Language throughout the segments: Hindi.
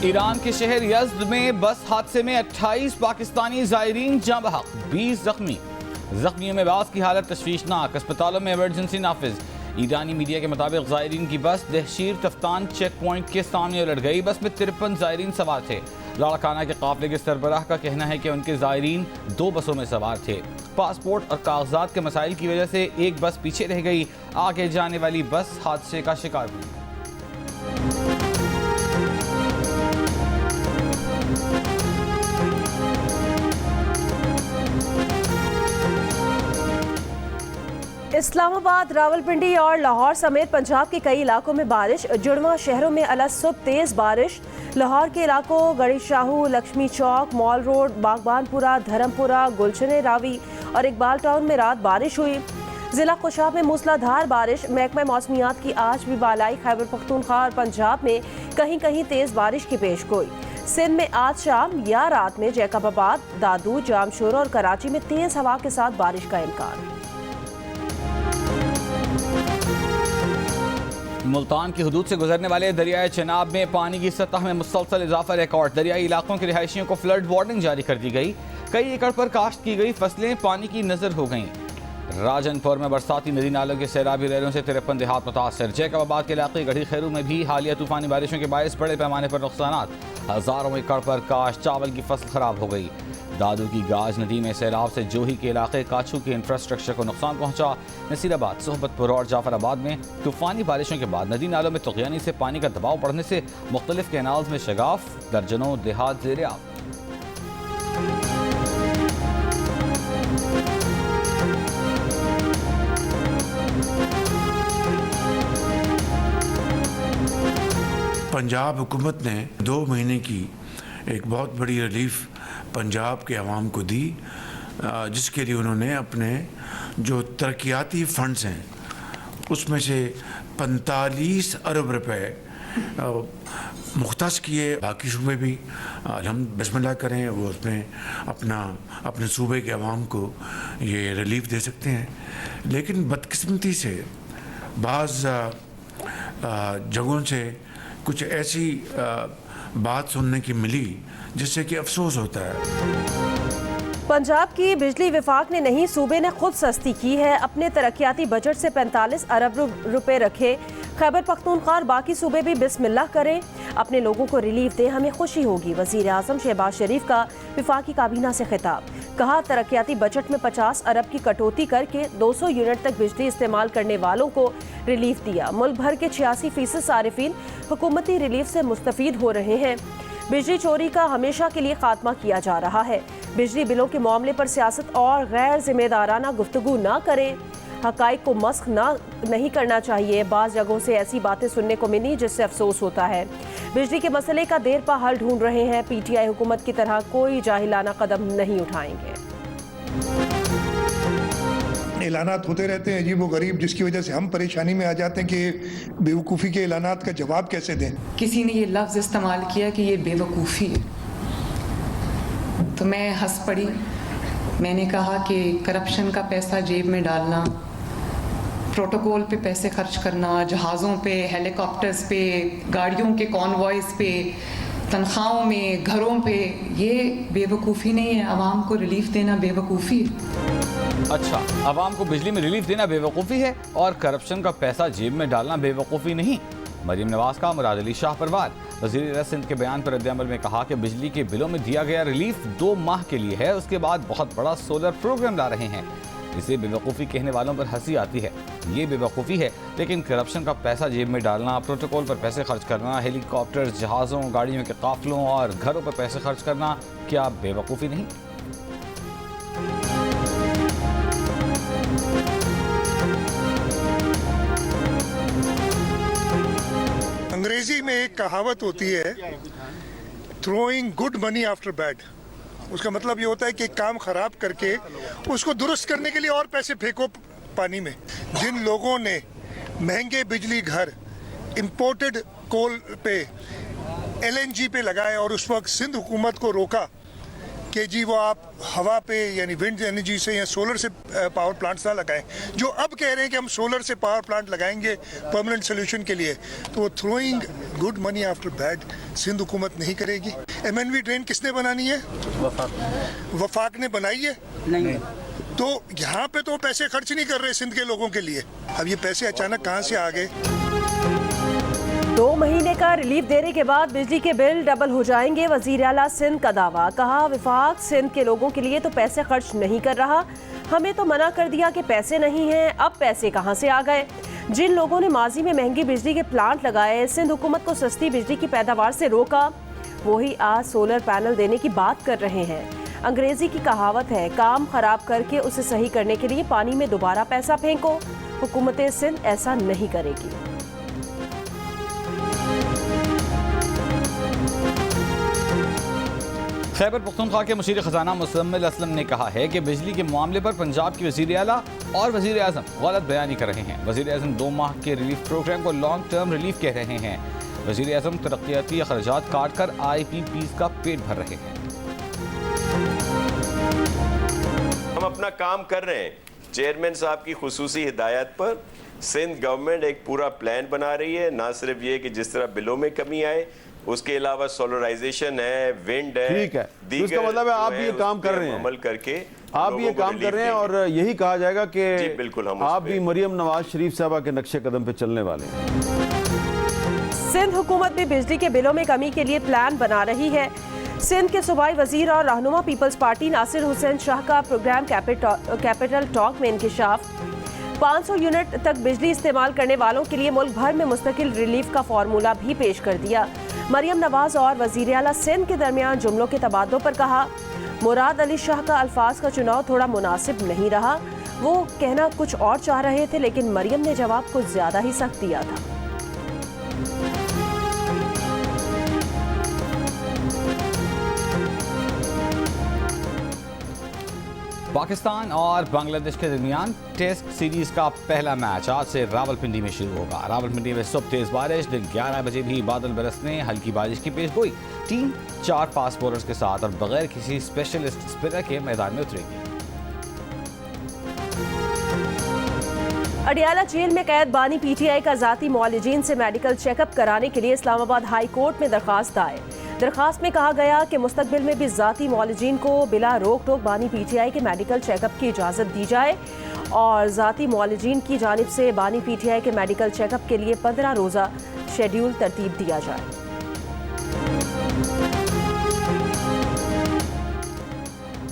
ईरान के शहर यज़्द में बस हादसे में 28 पाकिस्तानी ज़ायरीन जाँ बहक, 20 जख्मी। जख्मियों में बाज़ की हालत तशवीशनाक, अस्पतालों में इमरजेंसी नाफिज। ईरानी मीडिया के मुताबिक ज़ायरीन की बस दहशीर तफ्तान चेक पॉइंट के सामने उलट गई। बस में 53 ज़ायरीन सवार थे। लाड़काना के काफिले के सरबराह का कहना है कि उनके ज़ायरीन 2 बसों में सवार थे। पासपोर्ट और कागजात के मसाइल की वजह से एक बस पीछे रह गई। आगे जाने वाली बस हादसे का शिकार हुई। इस्लामाबाद, रावलपिंडी और लाहौर समेत पंजाब के कई इलाकों में बारिश। जुड़वा शहरों में अला सुबह तेज बारिश। लाहौर के इलाकों गड़ी शाहू, लक्ष्मी चौक, मॉल रोड, बागबानपुरा, धर्मपुरा, गुलशन रावी और इकबाल टाउन में रात बारिश हुई। जिला खुशाब में मूसलाधार बारिश। महकमा मौसमियात की आज भी बालाई खैबर पख्तूनख्वा और पंजाब में कहीं कहीं तेज बारिश की पेशगोई। सिंध में आज शाम या रात में जैकबाबाद, दादू, जामशोर और कराची में तेज हवा के साथ बारिश का इम्कान। मुल्तान की हदूद से गुजरने वाले दरियाए चनाब में पानी की सतह में मुसलसल इजाफा रिकॉर्ड। दरियाई इलाकों के रिहायशियों को फ्लड वार्निंग जारी कर दी गई। कई एकड़ पर काश्त की गई फसलें पानी की नजर हो गईं। राजनपुर में बरसाती नदी नालों के सैलाबी लहरों से 53 देहात मुतासर। जैकबाबाद के इलाके गढ़ी खैरू में भी हालिया तूफानी बारिशों के बायस बड़े पैमाने पर नुकसानात। हजारों एकड़ पर काश्त चावल की फसल खराब हो गई। दादू की गाज नदी में सैलाब से जोही के इलाके काछू के इंफ्रास्ट्रक्चर को नुकसान पहुंचा। नसीराबाद, सोहबतपुर और जाफराबाद में तूफानी बारिशों के बाद नदी नालों में तुग़यानी से पानी का दबाव बढ़ने से मुख्तलिफ कैनाल्स में शगाफ, दर्जनों देहात ज़ेर-ए-आब। पंजाब हुकूमत ने 2 महीने की एक बहुत बड़ी रिलीफ पंजाब के अवाम को दी, जिसके लिए उन्होंने अपने जो तरक्याती फंड्स हैं उसमें से 45 अरब रुपए मुख्तस किए। बाकी सूबे भी हम बिस्मिल्लाह करें, वो उसमें अपने सूबे के अवाम को ये रिलीफ दे सकते हैं। लेकिन बदकिस्मती से बाज़ जगहों से कुछ ऐसी बात सुनने की मिली जिससे कि अफसोस होता है। पंजाब की बिजली विफाक ने नहीं, सूबे ने खुद सस्ती की है। अपने तरक्याती बजट से 45 अरब रुपए रखे। खैबर पख्तूनख्वा और बाकी सूबे भी बिस्मिल्लाह करें, अपने लोगों को रिलीफ दें, हमें खुशी होगी। वज़ीर आज़म शहबाज शरीफ का विफाकी काबीना से खिताब। कहा, तरक्याती बजट में 50 अरब की कटौती करके 200 यूनिट तक बिजली इस्तेमाल करने वालों को रिलीफ दिया। मुल्क भर के 86% सारिफीन हुकूमती रिलीफ से मुस्तफीद हो रहे हैं। बिजली चोरी का हमेशा के लिए खात्मा किया जा रहा है। बिजली बिलों के मामले पर सियासत और गैर जिम्मेदाराना गुफ्तगू ना करें। हकाइक को मस्ख नहीं करना चाहिए। बाज़ जगहों से ऐसी बातें सुनने को मिली जिससे अफसोस होता है। बिजली के मसले का देर पा हल ढूंढ रहे हैं। PTI हुकूमत की तरह कोई जाहिलाना कदम नहीं उठाएंगे। ऐलानात होते रहते हैं अजीब व गरीब, जिसकी वजह से हम परेशानी में आ जाते हैं कि बेवकूफ़ी के ऐलानात का जवाब कैसे दें। किसी ने ये लफ्ज़ इस्तेमाल किया कि ये बेवकूफ़ी है, तो मैं हंस पड़ी। मैंने कहा कि करप्शन का पैसा जेब में डालना, प्रोटोकॉल पे पैसे खर्च करना, जहाज़ों पे, हेलीकॉप्टर्स पे, गाड़ियों के कॉन्वॉयज़ पे, तनख्वाहों में, घरों पे, ये बेवकूफ़ी नहीं है। आवाम को रिलीफ देना बेवकूफ़ी है। अच्छा, आवाम को बिजली में रिलीफ देना बेवकूफ़ी है और करप्शन का पैसा जेब में डालना बेवकूफ़ी नहीं। मरीम नवाज का मुराद अली शाह परवार वज़ीर सिंध के बयान पर रद्द-ए-अमल में कहा कि बिजली के बिलों में दिया गया रिलीफ 2 माह के लिए है, उसके बाद बहुत बड़ा सोलर प्रोग्राम ला रहे हैं। इसे बेवकूफ़ी कहने वालों पर हंसी आती है। ये बेवकूफ़ी है, लेकिन करप्शन का पैसा जेब में डालना, प्रोटोकॉल पर पैसे खर्च करना, हेलीकॉप्टर, जहाज़ों, गाड़ियों के काफिलों और घरों पर पैसे खर्च करना, क्या बेवकूफ़ी नहीं? अंग्रेजी में एक कहावत होती है, throwing good money after bad. उसका मतलब ये होता है कि काम खराब करके उसको दुरुस्त करने के लिए और पैसे फेंको पानी में। जिन लोगों ने महंगे बिजली घर इंपोर्टेड कोल पे, LNG पे लगाए और उस वक्त सिंध हुकूमत को रोका कि जी वो आप हवा पे यानी विंड एनर्जी से या सोलर से पावर प्लांट्स ना लगाएं, जो अब कह रहे हैं कि हम सोलर से पावर प्लांट लगाएंगे परमानेंट सोल्यूशन के लिए, तो वो throwing good money after bad Sindh हुकूमत नहीं करेगी। MNV ड्रेन किसने बनानी है? वफाक ने बनाई है? नहीं। तो यहाँ पे तो पैसे खर्च नहीं कर रहे सिंध के लोगों के लिए। अब ये पैसे अचानक कहाँ से आ गए? 2 महीने का रिलीफ देने के बाद बिजली के बिल डबल हो जाएंगे, वजीर आला सिंध का दावा। कहा विफाक सिंध के लोगों के लिए तो पैसे खर्च नहीं कर रहा, हमें तो मना कर दिया कि पैसे नहीं हैं, अब पैसे कहां से आ गए? जिन लोगों ने माजी में महंगी बिजली के प्लांट लगाए, सिंध हुकूमत को सस्ती बिजली की पैदावार से रोका, वही आज सोलर पैनल देने की बात कर रहे हैं। अंग्रेजी की कहावत है, काम खराब करके उसे सही करने के लिए पानी में दोबारा पैसा फेंको। हुकूमत सिंध ऐसा नहीं करेगी। खैबर पख्तूनख्वा के मुशीर खजाना मुज़म्मिल असलम ने कहा है कि बिजली के मामले पर पंजाब की वज़ीर आला और वज़ीर आज़म गलत बयानी कर रहे हैं। वज़ीर आज़म 2 माह के रिलीफ प्रोग्राम को लॉन्ग टर्म रिलीफ कह रहे हैं। वज़ीर आज़म तरक्याती अखराजात काट कर IPPs का पेट भर रहे हैं। हम अपना काम कर रहे हैं। चेयरमैन साहब की खुसूसी हिदायत पर सिंध गवर्नमेंट एक पूरा प्लान बना रही है, ना सिर्फ ये कि जिस तरह बिलों में कमी आए, उसके अलावा सोलराइजेशन है, विंड है, ठीक है, तो इसका मतलब है आप ये काम कर रहे हैं, अमल करके आप ये काम कर रहे हैं और यही कहा जाएगा कि बिल्कुल हम आप भी मरियम नवाज शरीफ साहबा के नक्शे कदम पे चलने वाले हैं। सिंध हुकूमत भी बिजली के बिलों में कमी के लिए प्लान बना रही है। सिंध के सूबाई वजीर और रहनुमा पीपल्स पार्टी नासिर हुसैन शाह का प्रोग्राम कैपिटल टॉक में इंकिशाफ। 500 यूनिट तक बिजली इस्तेमाल करने वालों के लिए मुल्क भर में मुस्तकिल रिलीफ का फार्मूला भी पेश कर दिया। मरियम नवाज और वजीर आला सिंध के दरमियान जुमलों के तबादलों पर कहा, मुराद अली शाह का अल्फाज का चुनाव थोड़ा मुनासिब नहीं रहा, वो कहना कुछ और चाह रहे थे, लेकिन मरियम ने जवाब कुछ ज्यादा ही सख्त दिया था। पाकिस्तान और बांग्लादेश के दरमियान टेस्ट सीरीज का पहला मैच आज से रावलपिंडी में शुरू होगा। रावलपिंडी में सुबह तेज बारिश, दिन 11 बजे भी बादल बरसने, हल्की बारिश की पेशगोई। टीम 4 फास्ट बॉलर्स के साथ और बगैर किसी स्पेशलिस्ट स्पिनर के मैदान में उतरेगी। अडियाला जेल में कैद बानी PTI का जाती मुआलिजीन से मेडिकल चेकअप कराने के लिए इस्लामाबाद हाई कोर्ट में दरखास्त दायर। दरखास्त में कहा गया कि मुस्तकबिल में भी जाती मुआलिजीन को बिला रोक टोक बानी PTI के मेडिकल चेकअप की इजाज़त दी जाए और जाती मुआलिजीन की जानिब से बानी PTI के मेडिकल चेकअप के लिए 15 रोज़ा शेड्यूल तरतीब दिया जाए।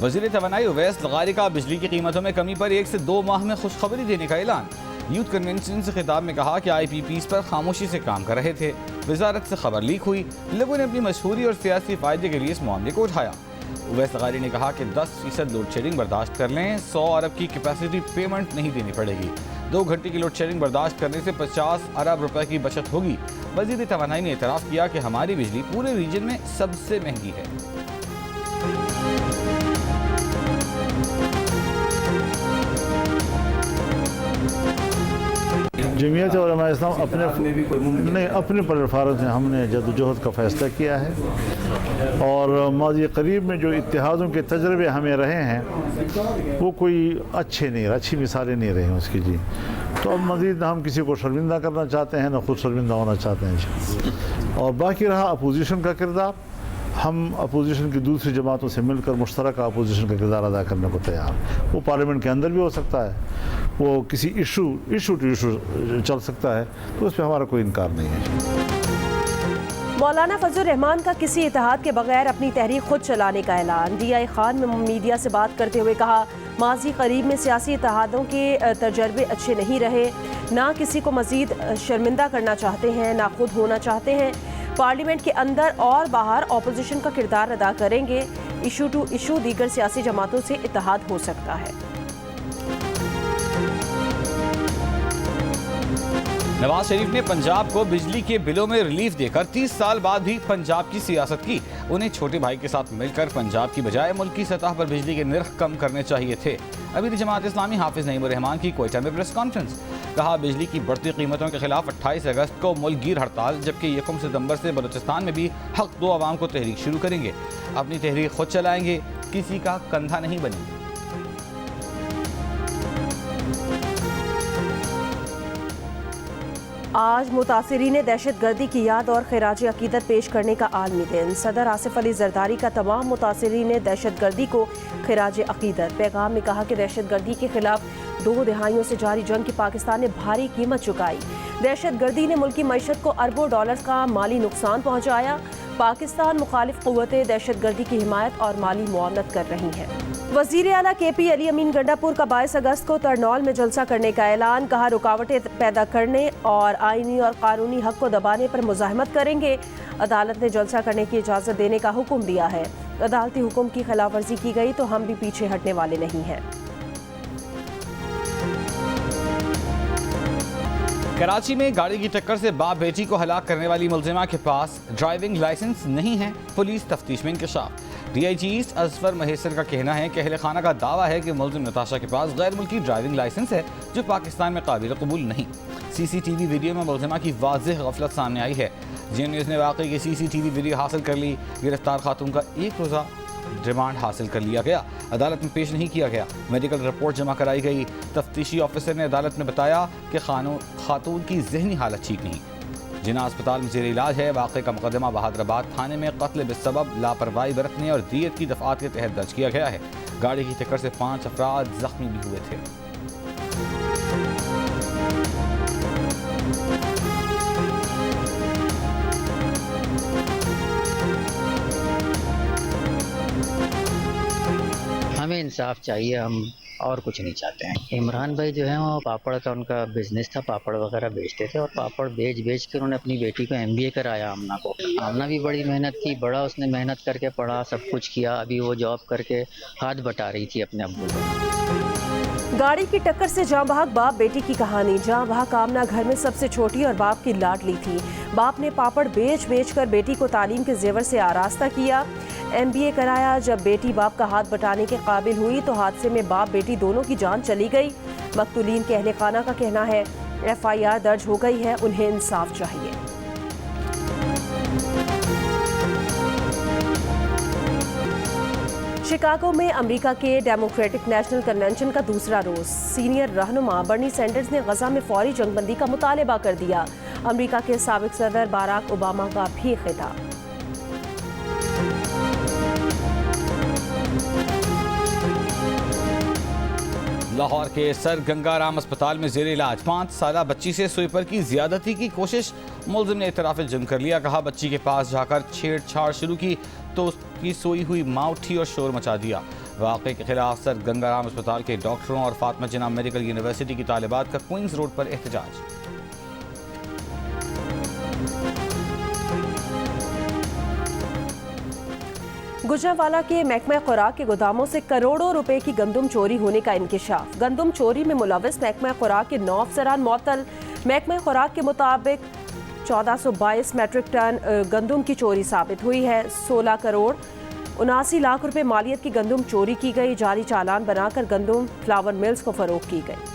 वज़ीर तवानाई उवैस लगारी का बिजली की कीमतों में कमी पर 1 से 2 माह में खुशखबरी देने का ऐलान। यूथ कन्वेंशन से खिताब में कहा कि IPPs पर खामोशी से काम कर रहे थे। वजारत से खबर लीक हुई, लोगों ने अपनी मशहूरी और सियासी फ़ायदे के लिए इस मामले को उठाया। उवैस लगारी ने कहा कि 10% लोड शेडिंग बर्दाश्त कर लें, 100 अरब की कैपेसिटी पेमेंट नहीं देनी पड़ेगी। 2 घंटे की लोड शेडिंग बर्दाश्त करने से 50 अरब रुपए की बचत होगी। वज़ीर तवानाई ने एतराफ़ किया कि हमारी बिजली पूरे रीजन में सबसे महंगी है। जमीयत उलमा इस्लाम अपने प्लेटफार्म से हमने जदोजहद का फ़ैसला किया है और माज़ी करीब में जो इत्तेहादों के तजर्बे हमें रहे हैं वो कोई अच्छी मिसालें नहीं रही उसकी जी। तो अब मज़ीद हम किसी को शर्मिंदा करना चाहते हैं, न खुद शर्मिंदा होना चाहते हैं। और बाकी रहा अपोजिशन का किरदार, हम अपोजिशन की दूसरी जमातों से मिलकर मुश्तरक अपोजिशन का किरदार अदा करने को तैयार। वो पार्लियामेंट के अंदर भी हो सकता है, वो किसी इशू टू इशू चल सकता है, तो उस पर हमारा कोई इनकार नहीं है। मौलाना फजल रहमान का किसी इत्तेहाद के बगैर अपनी तहरीक खुद चलाने का ऐलान। DI खान में मीडिया से बात करते हुए कहा, माजी करीब में सियासी इत्तेहादों के तजर्बे अच्छे नहीं रहे, ना किसी को मजीद शर्मिंदा करना चाहते हैं, ना खुद होना चाहते हैं। पार्लियामेंट के अंदर और बाहर अपोजिशन का किरदार अदा करेंगे। इशू टू इशू दीगर सियासी जमातों से इत्तेहाद हो सकता है। नवाज शरीफ ने पंजाब को बिजली के बिलों में रिलीफ देकर 30 साल बाद भी पंजाब की सियासत की। उन्हें छोटे भाई के साथ मिलकर पंजाब की बजाय मुल्क की सतह पर बिजली के निर्ख कम करने चाहिए थे। अमीर जमात इस्लामी हाफिज नईमुर रहमान की कोयटा में प्रेस कॉन्फ्रेंस। कहा, बिजली की बढ़ती कीमतों के खिलाफ 28 अगस्त को मुल्कगीर हड़ताल, जबकि 1 सितंबर से बलूचिस्तान में भी हक दो आवाम को तहरीक शुरू करेंगे। अपनी तहरीक खुद चलाएंगे, किसी का कंधा नहीं बनी। आज मुतासिरीन दहशत गर्दी की याद और खिराज अकीदत पेश करने का आलमी दिन। सदर आसिफ अली जरदारी का तमाम मुतासिरीन दहशत गर्दी को खिराज अकीदत। पैगाम में कहा कि दहशत गर्दी के खिलाफ 2 दहाइयों से जारी जंग की पाकिस्तान ने भारी कीमत चुकाई। दहशत गर्दी ने मुल्की मईशत को अरबों डॉलर का माली नुकसान पहुँचाया। पाकिस्तान मुखालिफ क़ुव्वतें दहशत गर्दी की हिमायत और माली मुआवनत कर रही हैं। वज़ीर आला KP अली अमीन गंडापुर का 22 अगस्त को तरनौल में जलसा करने का ऐलान। कहा रुकावटें पैदा करने और आईनी और कानूनी हक को दबाने पर मुज़ाहमत करेंगे। अदालत ने जलसा करने की इजाज़त देने का हुक्म दिया है। अदालती हुक्म की खिलाफ वर्जी की गई तो हम भी पीछे हटने वाले नहीं हैं। कराची में गाड़ी की टक्कर से बाप बेटी को हलाक करने वाली मुलजिमा के पास ड्राइविंग लाइसेंस नहीं है। पुलिस तफ्तीश में इंकशाफ। DIG ईस्ट अजफर महेसर का कहना है कि अहले खाना का दावा है कि मुलजिम नताशा के पास गैर मुल्की ड्राइविंग लाइसेंस है जो पाकिस्तान में काबिल कबूल नहीं। CCTV वीडियो में मुलजिमा की वाज़ेह गफलत सामने आई है। जी न्यूज़ ने वाकई की CCTV वीडियो हासिल कर ली। गिरफ्तार खातून का 1 रोज़ा रिमांड हासिल कर लिया गया। अदालत में पेश नहीं किया गया। मेडिकल रिपोर्ट जमा कराई गई। तफ्तीशी ऑफिसर ने अदालत में बताया कि खातून की जहनी हालत ठीक नहीं। जिना अस्पताल में जेर इलाज है। वाक़े का मुकदमा बहादुराबाद थाने में कत्ल बेसबब लापरवाही बरतने और दियत की दफ़ात के तहत दर्ज किया गया है। गाड़ी की टक्कर से 5 अफराद जख्मी भी हुए थे। हमें इंसाफ चाहिए, हम और कुछ नहीं चाहते हैं। इमरान भाई जो है वो पापड़ का उनका बिजनेस था, पापड़ वगैरह बेचते थे और पापड़ बेच के उन्होंने अपनी बेटी को MBA कराया। आमना को, आमना भी बड़ी मेहनत की, बड़ा उसने मेहनत करके पढ़ा, सब कुछ किया। अभी वो जॉब करके हाथ बटा रही थी अपने अब्बू को। गाड़ी की टक्कर से जाँ बहक बाप बेटी की कहानी। जाँ बहक आमना घर में सबसे छोटी और बाप की लाडली थी। बाप ने पापड़ बेच कर बेटी को तालीम के जेवर से आरास्ता किया, MBA कराया। जब बेटी बाप का हाथ बटाने के काबिल हुई तो हादसे में बाप बेटी दोनों की जान चली गई। मकतूलीन के अहले खाना का कहना है FIR दर्ज हो गई है, उन्हें इंसाफ चाहिए। शिकागो में अमेरिका के डेमोक्रेटिक नेशनल कन्वेंशन का दूसरा रोज। सीनियर रहनुमा बर्नी सैंडर्स ने गजा में फौरी जंगबंदी का मुतालबा कर दिया। अमेरिका के साबिक सदर बाराक ओबामा का भी खिताब। लाहौर के सर गंगाराम अस्पताल में जेर इलाज 5 साला बच्ची से स्वीपर की ज्यादती की कोशिश। मुलजिम ने इतराफ़ जुर्म कर लिया। कहा बच्ची के पास जाकर छेड़छाड़ शुरू की तो उसकी सोई हुई माँ उठी और शोर मचा दिया। वाक़े के खिलाफ सर गंगाराम अस्पताल के डॉक्टरों और फातिमा जिन्ना मेडिकल यूनिवर्सिटी की तालिबात का क्वींस रोड पर एहतजाज। गुजरांवाला के महकमा खुराक के गोदामों से करोड़ों रुपए की गंदम चोरी होने का इंकिशाफ। गंदम चोरी में मुलविस महकमा खुराक के 9 अफसरान मुअत्तल। महकमा खुराक के मुताबिक 1422 मैट्रिक टन गंदम की चोरी साबित हुई है। 16 करोड़ 79 लाख रुपए मालियत की गंदम चोरी की गई। जाली चालान बनाकर गंदम फ्लावर मिल्स को फरोख्त की गई।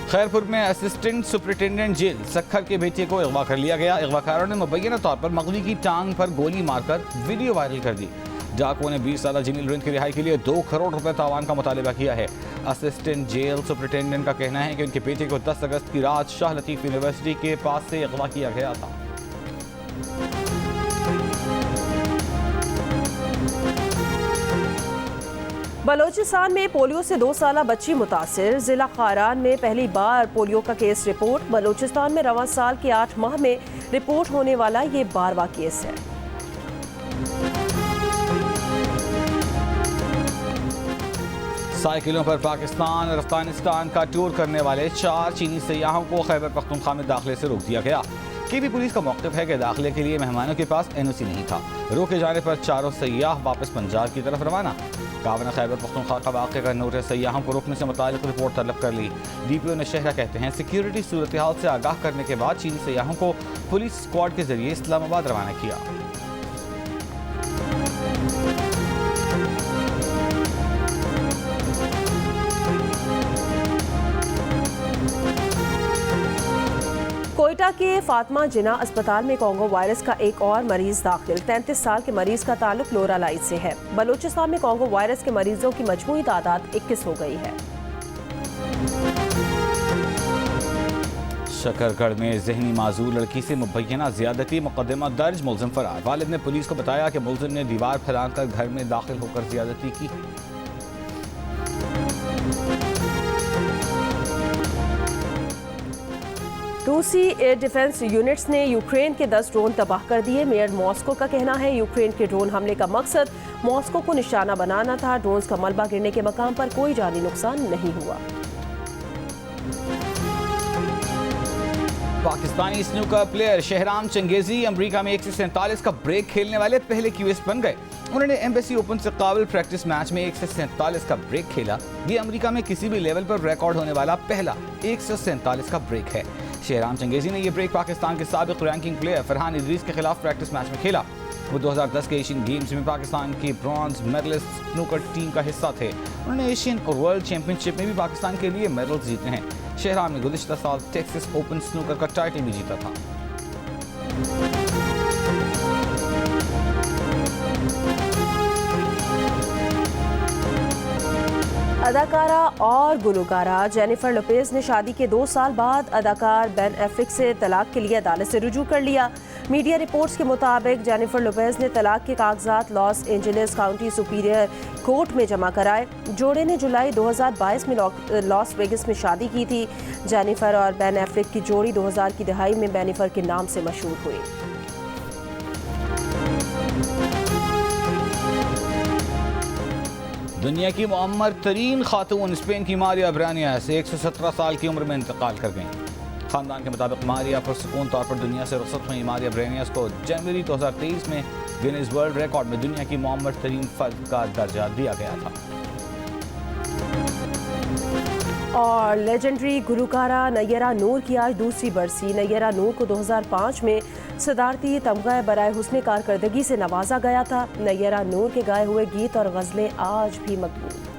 खैरपुर में असिस्टेंट सुपरिटेंडेंट जेल सखर के बेटे को अगवा कर लिया गया। अगवाकारों ने मुबैना तौर पर मगवी की टांग पर गोली मारकर वीडियो वायरल कर दी। डाकुओं ने 20 साल जमील रिंद की रिहाई के लिए 2 करोड़ रुपए तावान का मुतालबा किया है। असिस्टेंट जेल सुपरिटेंडेंट का कहना है कि उनके बेटे को 10 अगस्त की रात शाह लतीफ यूनिवर्सिटी के पास से अगवा किया गया था। बलोचिस्तान में पोलियो से 2 साला बच्ची मुतासिर। जिला खारान में पहली बार पोलियो का केस रिपोर्ट। बलोचिस्तान में रवां साल के 8 माह में रिपोर्ट होने वाला ये 12वां केस है। साइकिलों पर पाकिस्तान और अफगानिस्तान का टूर करने वाले 4 चीनी सयाहों को खैबर पख्तूनख्वा में दाखिले से रोक दिया गया। केवी पुलिस का मौक़िफ़ है कि दाखिले के लिए मेहमानों के पास NOC नहीं था। रोके जाने पर चारों सयाह वापस पंजाब की तरफ रवाना। काबना खैबर पख्तूनख्वा का वाक़े का नोटिस सयाहों को रोकने से मुताल्लिक़ रिपोर्ट तलब कर ली। DPO नौशहरा कहते हैं सिक्योरिटी सूरत हाल से आगाह करने के बाद चीनी सयाहों को पुलिस स्क्वाड के जरिए इस्लामाबाद रवाना किया। कोयटा के फातिमा जिना अस्पताल में कोंगो वायरस का एक और मरीज दाखिल। 33 साल के मरीज का ताल्लुक लोरालाई से है। बलूचिस्तान में कोंगो वायरस के मरीजों की मजमूई तादाद 21 हो गई है। शकरगढ़ में जहनी माजूर लड़की से मुबैना ज्यादती मुकदमा दर्ज, मुलजिम फरार। वालिद ने पुलिस को बताया कि मुलजिम ने दीवार फैलाकर घर में दाखिल होकर ज्यादती की। रूसी एयर डिफेंस यूनिट्स ने यूक्रेन के 10 ड्रोन तबाह कर दिए। मेयर मॉस्को का कहना है यूक्रेन के ड्रोन हमले का मकसद मॉस्को को निशाना बनाना था। ड्रोन्स का मलबा गिरने के मकाम पर कोई जानी नुकसान नहीं हुआ। Pakistani snooker player Shahram changezi America में 147 का ब्रेक खेलने वाले पहले क्यूएस बन गए। उन्होंने एम्बेसी ओपन से काबिल प्रैक्टिस मैच में 147 का ब्रेक खेला। ये अमेरिका में किसी भी लेवल पर रिकॉर्ड होने वाला पहला 147 का ब्रेक है। शहराम चंगेजी ने यह ब्रेक पाकिस्तान के साबिक रैंकिंग प्लेयर फरहान इदरीस के खिलाफ प्रैक्टिस मैच में खेला। वो 2010 के एशियन गेम्स में पाकिस्तान की ब्रॉन्ज मेडलिस्ट स्नूकर टीम का हिस्सा थे। उन्होंने एशियन और वर्ल्ड चैंपियनशिप में भी पाकिस्तान के लिए मेडल्स जीते हैं। शहराम ने गुज़िश्ता साल टेक्सास ओपन स्नूकर का टाइटल भी जीता था। अदाकारा और गुलकारा जेनिफर लोपेज ने शादी के 2 साल बाद अदाकार बेन एफ्लेक से तलाक के लिए अदालत से रुजू कर लिया। मीडिया रिपोर्ट्स के मुताबिक जेनिफर लोपेज ने तलाक के कागजात Los Angeles county superior court में जमा कराए। जोड़े ने जुलाई 2022 में लॉस वेगस में शादी की थी। जेनिफर और बेन एफ्लेक की जोड़ी 2000 की दहाई में बेनिफर के नाम से मशहूर हुई। दुनिया की मुअम्मर तरीन खातून स्पेन की मारिया ब्रानिया से 117 साल की उम्र में इंतकाल कर गईं। खानदान के मुताबिक मारिया पुरसुकून तौर पर दुनिया से रुखसत हुई मारिया ब्रेनियस को जनवरी 2023 में गिनीज वर्ल्ड रिकॉर्ड में दुनिया की मुअम्मर तरीन फर्द का दर्जा दिया गया था। और लेजेंडरी गुलकारा नय्यरा नूर की आज दूसरी बरसी। नय्यरा नूर को 2005 में सदारती तमगा बराए हुस्न कारकर्दगी से नवाजा गया था। नय्यरा नूर के गाए हुए गीत और गज़लें आज भी मकबूल।